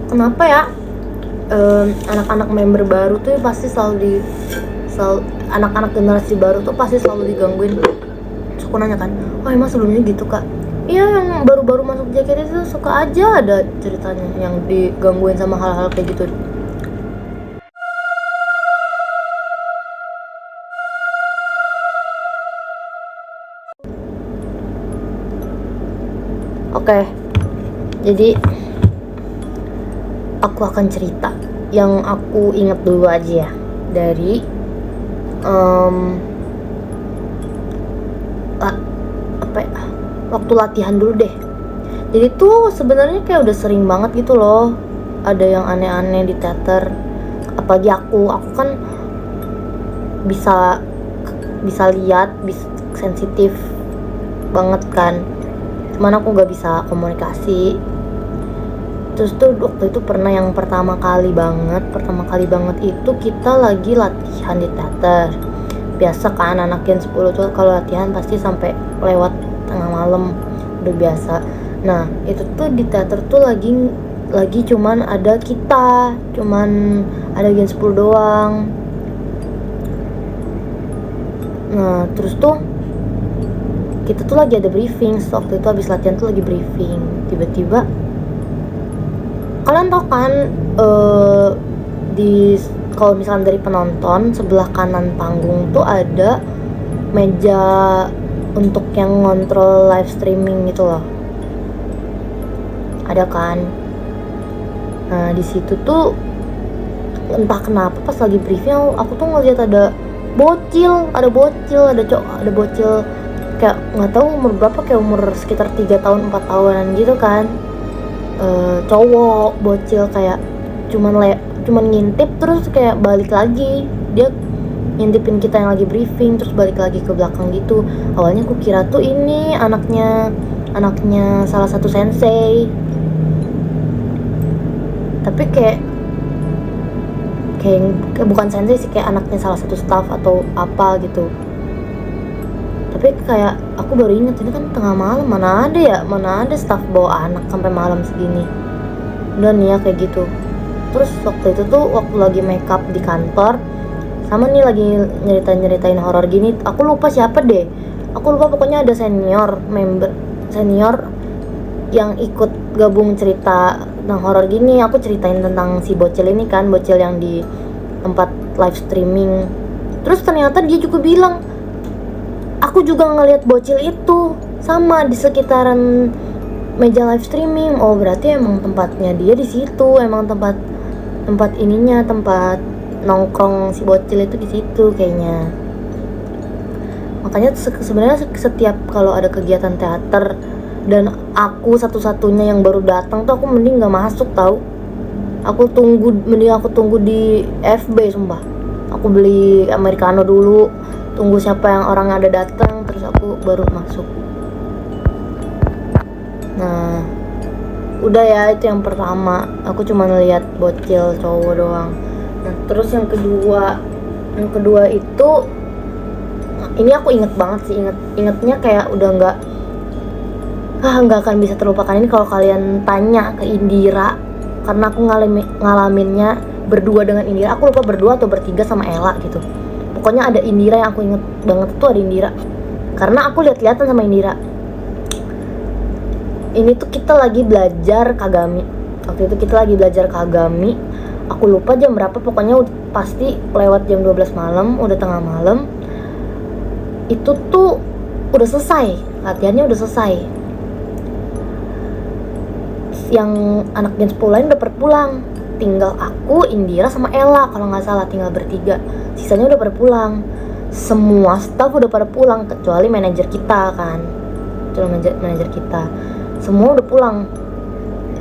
kenapa ya anak-anak member baru tuh pasti selalu anak-anak generasi baru tuh pasti selalu digangguin. Terus aku nanya kan, oh emang sebelumnya gitu kak? Iya, yang baru-baru masuk JKT itu suka aja ada ceritanya yang digangguin sama hal-hal kayak gitu. Oke, jadi aku akan cerita yang aku inget dulu aja ya dari apa ya, waktu latihan dulu deh. Jadi tuh sebenarnya kayak udah sering banget gitu loh ada yang aneh-aneh di teater. Apalagi aku kan bisa lihat, bisa sensitif banget kan. Cuman aku gak bisa komunikasi. Terus tuh waktu itu pernah yang pertama kali banget itu kita lagi latihan di teater. Biasa kan anak Gen 10 tuh kalau latihan pasti sampai lewat tengah malam, udah biasa. Nah itu tuh di teater tuh lagi cuman ada Gen 10 doang. Nah terus tuh kita tuh lagi ada briefing. Waktu itu habis latihan tuh lagi briefing, tiba-tiba kalian tau kan kalau misalnya dari penonton sebelah kanan panggung tuh ada meja untuk yang ngontrol live streaming gitu loh, ada kan. Nah di situ tuh entah kenapa pas lagi briefing aku tuh ngeliat ada bocil kayak nggak tahu umur berapa, kayak umur sekitar 3 tahun 4 tahunan gitu kan. Cowok bocil kayak cuman ngintip terus kayak balik lagi, dia ngintipin kita yang lagi briefing terus balik lagi ke belakang gitu. Awalnya aku kira tuh ini anaknya salah satu sensei, tapi kayak bukan sensei sih, kayak anaknya salah satu staff atau apa gitu. Tapi kayak aku baru ingat ini kan tengah malam, mana ada staff bawa anak sampai malam segini. Udah nih ya kayak gitu. Terus waktu itu tuh waktu lagi makeup di kantor, sama nih lagi nyeritain horor gini, aku lupa siapa deh. Aku lupa pokoknya ada senior yang ikut gabung cerita tentang horor gini. Aku ceritain tentang si bocil ini kan, bocil yang di tempat live streaming. Terus ternyata dia juga bilang, aku juga ngeliat bocil itu sama di sekitaran meja live streaming. Oh berarti emang tempatnya dia di situ, emang tempat nongkrong si bocil itu di situ kayaknya. Makanya sebenarnya setiap kalau ada kegiatan teater dan aku satu-satunya yang baru datang tuh aku mending nggak masuk tahu. Aku tunggu di FB sumpah. Aku beli americano dulu, tunggu siapa yang orang ada datang, terus aku baru masuk. Nah udah ya, itu yang pertama, aku cuma ngeliat bocil cowok doang. Nah terus yang kedua itu ini aku inget banget sih, ingetnya kayak udah nggak akan bisa terlupakan ini kalau kalian tanya ke Indira, karena aku ngalaminnya berdua dengan Indira. Aku lupa berdua atau bertiga sama Ella gitu. Pokoknya ada Indira yang aku inget banget tuh, ada Indira karena aku lihat-lihatan sama Indira. Ini tuh kita lagi belajar Kagami. Waktu itu kita lagi belajar Kagami. Aku lupa jam berapa, pokoknya pasti lewat jam 12 malam, udah tengah malam. Itu tuh udah selesai, latihannya udah selesai. Yang anak Gen 10 lain udah pulang. Tinggal aku, Indira sama Ella kalau nggak salah, tinggal bertiga. Sisanya udah pada pulang. Semua staff udah pada pulang kecuali manajer kita kan. Manajer kita. Semua udah pulang.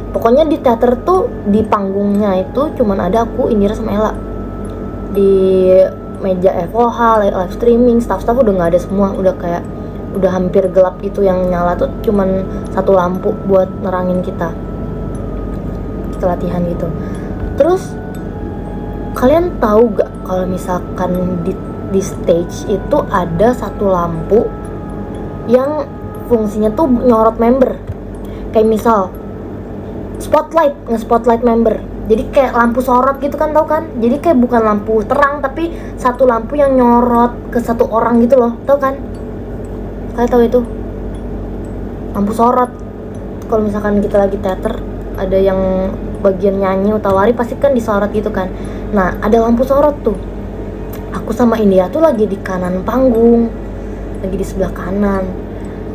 Pokoknya di teater tuh di panggungnya itu cuman ada aku, Indira sama Ella. Di meja FOH, live streaming, staff udah nggak ada semua. Udah hampir gelap gitu, yang nyala tuh cuman satu lampu buat nerangin kita latihan gitu. Terus kalian tahu gak kalau misalkan di stage itu ada satu lampu yang fungsinya tuh nyorot member. Kayak misal nge-spotlight member. Jadi kayak lampu sorot gitu kan, tau kan? Jadi kayak bukan lampu terang tapi satu lampu yang nyorot ke satu orang gitu loh, tau kan? Kalian tahu itu? Lampu sorot. Kalau misalkan kita lagi teater, ada yang bagian nyanyi utawari pasti kan disorot gitu kan. Nah, ada lampu sorot tuh. Aku sama India tuh lagi di kanan panggung, lagi di sebelah kanan.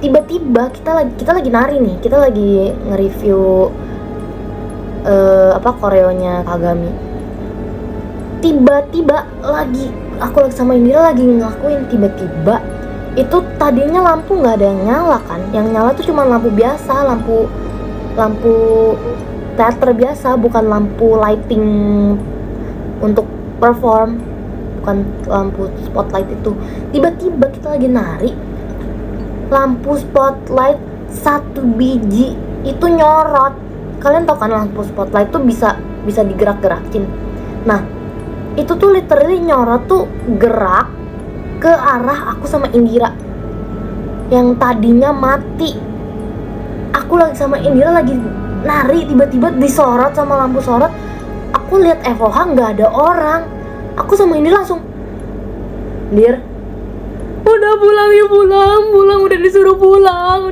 Tiba-tiba kita lagi nari nih, kita lagi nge-review koreonya Kagami. Tiba-tiba aku lagi sama Indira lagi ngelakuin, tiba-tiba itu tadinya lampu nggak ada yang nyala kan, yang nyala tuh cuma lampu biasa, lampu teater biasa, bukan lampu lighting untuk perform, bukan lampu spotlight itu. Tiba-tiba kita lagi nari, lampu spotlight satu biji itu nyorot. Kalian tau kan lampu spotlight tuh bisa digerak-gerakin. Nah, itu tuh literally nyorot tuh gerak ke arah aku sama Indira yang tadinya mati. Aku lagi sama Indira lagi nari, tiba-tiba disorot sama lampu sorot. Aku lihat FOH nggak ada orang. Aku sama Indira langsung, "Dir, udah pulang ya, pulang, udah disuruh pulang.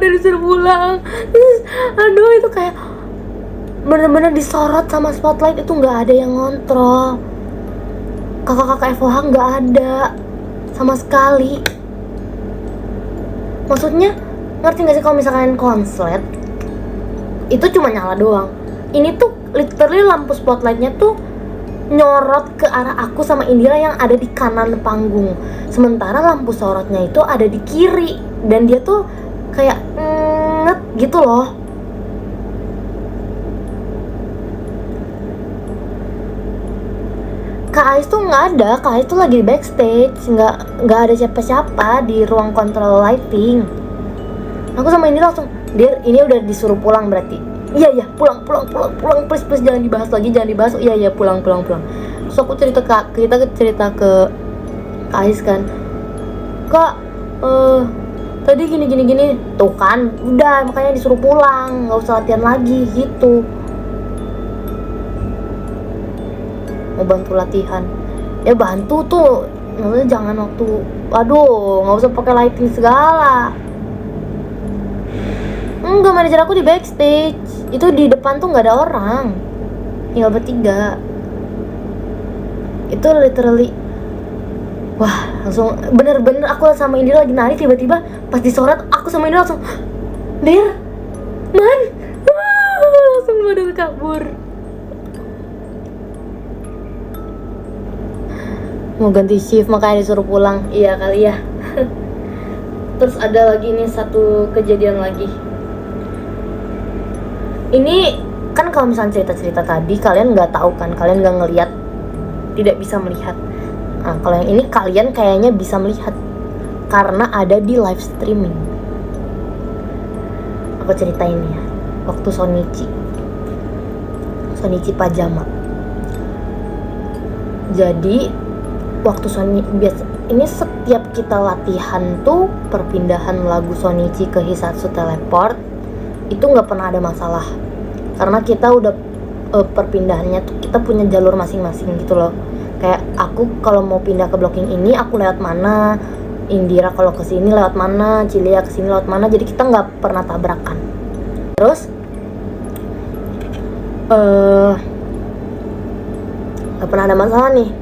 Terus, aduh, itu kayak bener-bener disorot sama spotlight, itu nggak ada yang ngontrol. Kakak-kakak FOH nggak ada sama sekali. Maksudnya, ngerti nggak sih kalau misalkan konslet itu cuma nyala doang. Ini tuh literally lampu spotlightnya tuh nyorot ke arah aku sama Indira yang ada di kanan panggung, sementara lampu sorotnya itu ada di kiri dan dia tuh kayak gitu loh. Kak Ais tuh nggak ada, Kak Ais tuh lagi di backstage, nggak ada siapa-siapa di ruang kontrol lighting. Aku sama ini langsung, "Dir, ini udah disuruh pulang berarti." Iya, pulang, please jangan dibahas lagi. Oh, iya, pulang. Terus aku kita cerita ke Kak Ais kan, "Kak, tadi gini. Tuh kan, udah makanya disuruh pulang, nggak usah latihan lagi gitu." Mau bantu latihan ya bantu tuh, maksudnya jangan waktu nggak usah pakai lighting segala. Enggak, manajer aku di backstage, itu di depan tuh nggak ada orang, tinggal bertiga. Itu literally langsung bener-bener aku sama Indira lagi nari, tiba-tiba pas disorot aku sama Indira langsung, "Dir, man," langsung pada kabur. Mau ganti shift makanya disuruh pulang. Iya kali ya. Terus ada lagi nih satu kejadian lagi. Ini kan kalau misalnya cerita-cerita tadi kalian nggak tahu kan, kalian nggak ngelihat, tidak bisa melihat. Nah, kalau yang ini kalian kayaknya bisa melihat karena ada di live streaming. Aku ceritain ya, waktu Shonichi Pajama. Jadi waktu ini setiap kita latihan tuh perpindahan lagu Shonichi ke Hisatsu Teleport itu nggak pernah ada masalah karena kita udah perpindahannya tuh kita punya jalur masing-masing gitu loh. Kayak aku kalau mau pindah ke blocking ini aku lewat mana, Indira kalau kesini lewat mana, Cilia kesini lewat mana, jadi kita nggak pernah tabrakan. Terus nggak pernah ada masalah nih.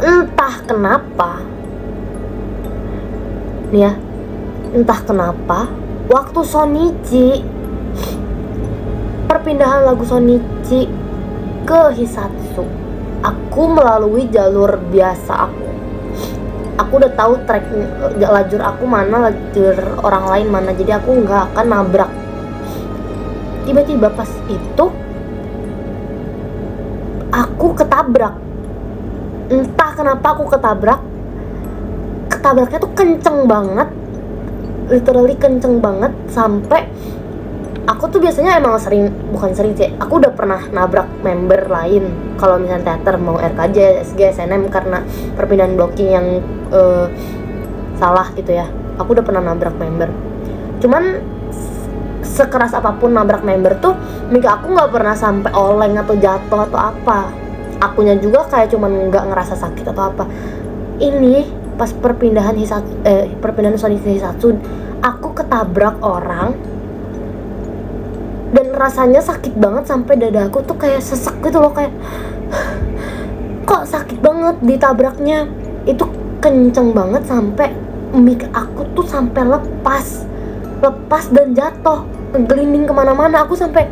Entah kenapa waktu Shonichi, perpindahan lagu Shonichi ke Hisatsu, aku melalui jalur biasa aku udah tahu track lajur aku mana, lajur orang lain mana, jadi aku nggak akan nabrak. Tiba-tiba pas itu aku ketabrak. Entah kenapa aku ketabraknya tuh kenceng banget, literally kenceng banget, sampai aku tuh biasanya emang bukan sering sih, aku udah pernah nabrak member lain kalau misalnya teater, mau RKJ, SG, SNM, karena perpindahan blocking yang salah gitu ya. Aku udah pernah nabrak member, cuman sekeras apapun nabrak member tuh mic aku nggak pernah sampai oleng atau jatuh atau apa. Akunya juga kayak cuman nggak ngerasa sakit atau apa. Ini pas perpindahan Sony ke Hisatsu, aku ketabrak orang dan rasanya sakit banget sampai dada aku tuh kayak sesek gitu loh, kayak kok sakit banget ditabraknya. Itu kenceng banget sampai mic aku tuh sampai lepas dan jatuh, ngegelinding kemana-mana. Aku sampai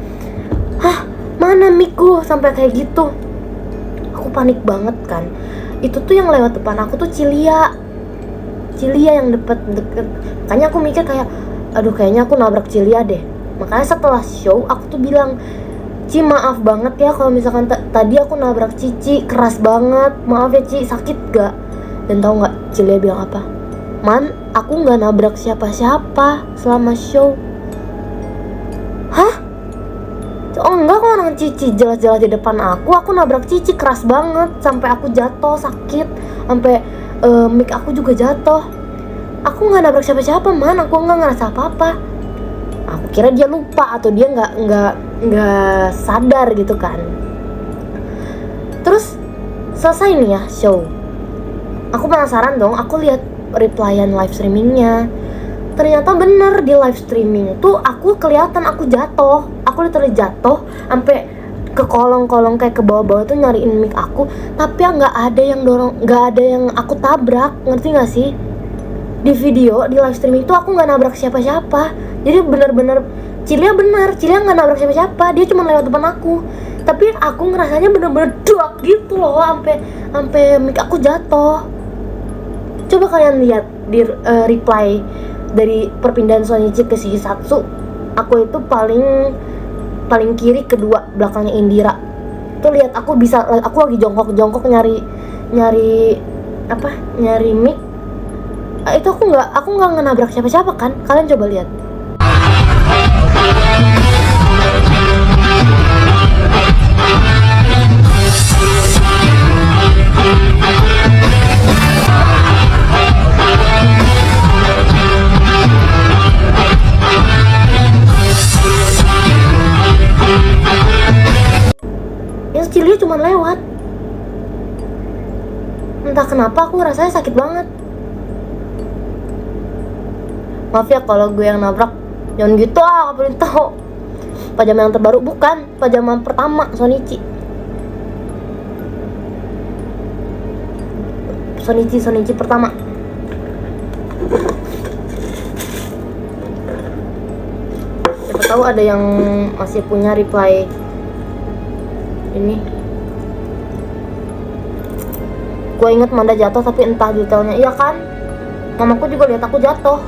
mana micku, sampai kayak gitu. Aku panik banget kan. Itu tuh yang lewat depan aku tuh Cilia yang deket. Makanya aku mikir kayak, aduh kayaknya aku nabrak Cilia deh. Makanya setelah show aku tuh bilang, Ci maaf banget ya kalau misalkan tadi aku nabrak Cici keras banget, maaf ya Ci, sakit gak? Dan tahu nggak Cilia bilang apa? Man, aku nggak nabrak siapa-siapa selama show. Hah? Oh enggak kok, orang Cici jelas-jelas di depan aku nabrak Cici keras banget sampai aku jatuh sakit, sampai mic aku juga jatuh. Aku nggak nabrak siapa-siapa man, aku nggak ngerasa apa-apa. Aku kira dia lupa atau dia nggak sadar gitu kan. Terus selesai nih ya show. Aku penasaran dong, aku lihat replyan live streamingnya. Ternyata bener di live streaming tuh aku kelihatan aku jatuh. Aku literally jatuh sampai ke kolong-kolong kayak ke bawah-bawah tuh nyariin mic aku, tapi nggak ada yang dorong, nggak ada yang aku tabrak. Ngerti nggak sih? Di video di live streaming tuh aku nggak nabrak siapa-siapa. Jadi bener-bener Cilia nggak nabrak siapa-siapa, dia cuma lewat depan aku. Tapi aku ngerasanya bener-bener duak gitu loh, sampai mic aku jatuh. Coba kalian lihat di reply dari perpindahan Shonichi ke Hisatsu. Aku itu paling kiri, kedua, belakangnya Indira. Tuh lihat, aku lagi jongkok nyari mic. Itu aku nggak nabrak siapa-siapa kan? Kalian coba lihat. Yang Cilia cuma lewat. Entah kenapa aku rasanya sakit banget. Maaf ya kalau gue yang nabrak. Jangan gitu boleh tahu. Pajama yang terbaru bukan, pajama pertama Shonichi pertama. Siapa tahu ada yang masih punya reply ini. Gue inget Manda jatuh tapi entah detailnya. Iya kan? Mamaku juga lihat aku jatuh.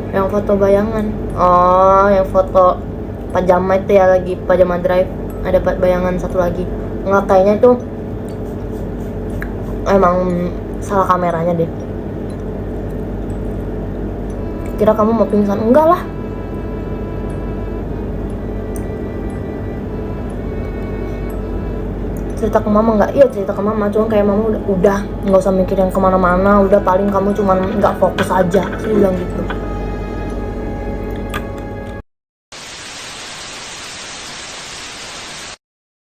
Yang foto bayangan. Oh, yang foto pajama itu ya, lagi pajama drive. Ada bayangan satu lagi. Enggak, kayaknya itu emang salah kameranya deh. Kira kamu mau pingsan? Enggak lah. Cerita ke mama nggak? Iya cerita ke mama, cuma kayak mama udah nggak usah mikir yang kemana-mana, udah paling kamu cuman nggak fokus aja, saya bilang gitu.